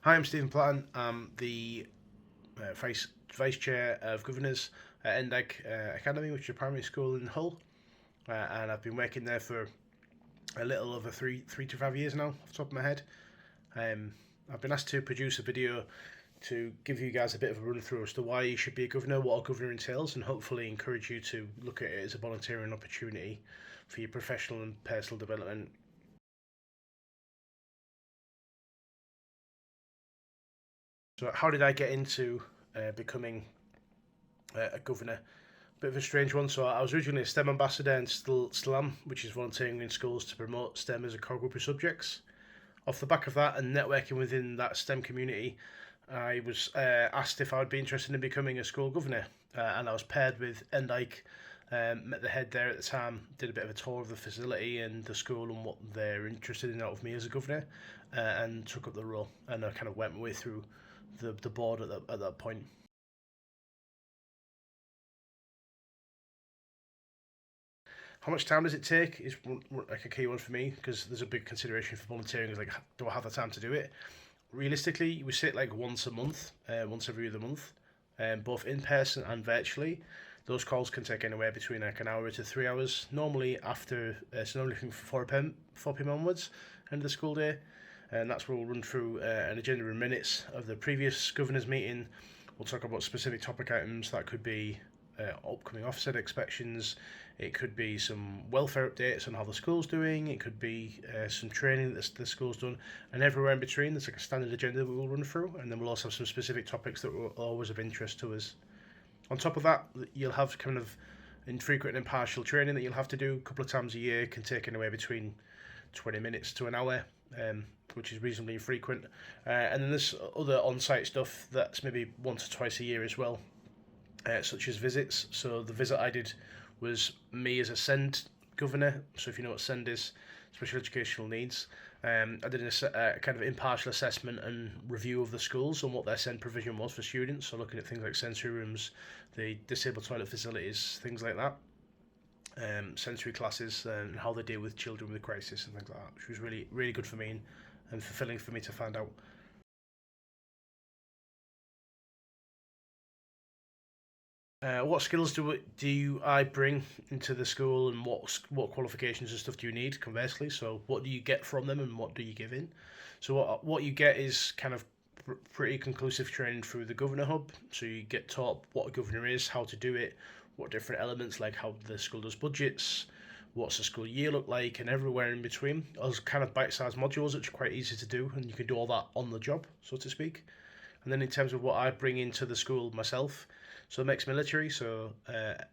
Hi, I'm Stephen Platten. I'm the Vice Chair of Governors at Endeg Academy, which is a primary school in Hull, and I've been working there for a little over three to 5 years now, off the top of my head. I've been asked to produce a video to give you guys a bit of a run through as to why you should be a governor, what a governor entails, and hopefully encourage you to look at it as a volunteering opportunity for your professional and personal development. So, how did I get into becoming a governor? Bit of a strange one. So, I was originally a STEM ambassador and still am, which is volunteering in schools to promote STEM as a core group of subjects. Off the back of that and networking within that STEM community, I was asked if I would be interested in becoming a school governor, and I was paired with Endike. Met the head there at the time, did a bit of a tour of the facility and the school and what they're interested in out of me as a governor, and took up the role. And I kind of went my way through the board at that point. How much time does it take is like a key one for me, because there's a big consideration for volunteering. Is like, do I have the time to do it? Realistically, we sit like once a month, once every other month, both in person and virtually. Those calls can take anywhere between like an hour to 3 hours. Normally after, so normally from 4 p.m. onwards, end of the school day, and that's where we'll run through an agenda and minutes of the previous governor's meeting. We'll talk about specific topic items that could be upcoming Ofsted inspections. It could be some welfare updates on how the school's doing. It could be some training that the school's done, and everywhere in between. There's like a standard agenda that we'll run through, and then we'll also have some specific topics that are always of interest to us. On top of that, you'll have kind of infrequent and impartial training that you'll have to do a couple of times a year. It can take anywhere between 20 minutes to an hour, which is reasonably infrequent. And then there's other on-site stuff that's maybe once or twice a year as well, such as visits. So the visit I did was me as a SEND governor. So if you know what SEND is, special educational needs. I did a kind of impartial assessment and review of the schools and what their SEND provision was for students. So looking at things like sensory rooms, the disabled toilet facilities, things like that. Sensory classes and how they deal with children with crisis and things like that, which was really good for me and fulfilling for me to find out. What skills do I bring into the school, and what qualifications and stuff do you need? Conversely, so what do you get from them, and what do you give in? So what you get is kind of pretty conclusive training through the Governor Hub. So you get taught what a governor is, how to do it, what different elements like how the school does budgets, what's the school year look like, and everywhere in between. Those kind of bite-sized modules, which are quite easy to do, and you can do all that on the job, so to speak. And then in terms of what I bring into the school myself, so I'm ex-military,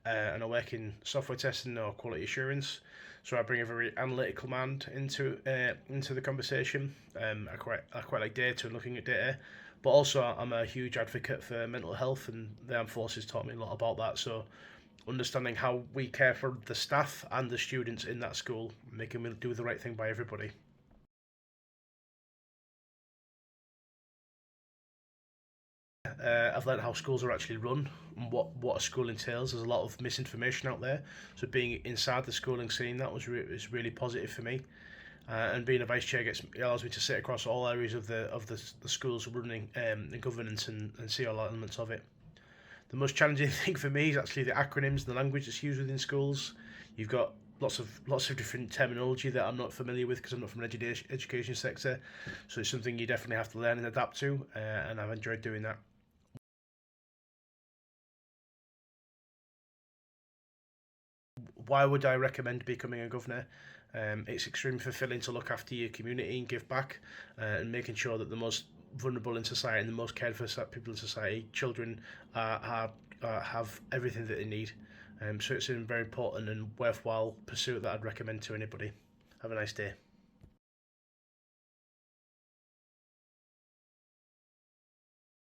and I work in software testing or quality assurance. So I bring a very analytical mind into the conversation. I quite like data and looking at data, but also I'm a huge advocate for mental health, and the armed forces taught me a lot about that. So understanding how we care for the staff and the students in that school, making them do the right thing by everybody. I've learned how schools are actually run and what a school entails. There's a lot of misinformation out there, so being inside the school and seeing that was really positive for me. And being a vice chair allows me to sit across all areas of the school's running and governance and see all elements of it. The most challenging thing for me is actually the acronyms and the language that's used within schools. You've got lots of different terminology that I'm not familiar with because I'm not from an education sector, so it's something you definitely have to learn and adapt to, and I've enjoyed doing that. Why would I recommend becoming a governor? It's extremely fulfilling to look after your community and give back, and making sure that the most vulnerable in society and the most cared for people in society, children, have everything that they need. So it's a very important and worthwhile pursuit that I'd recommend to anybody. Have a nice day.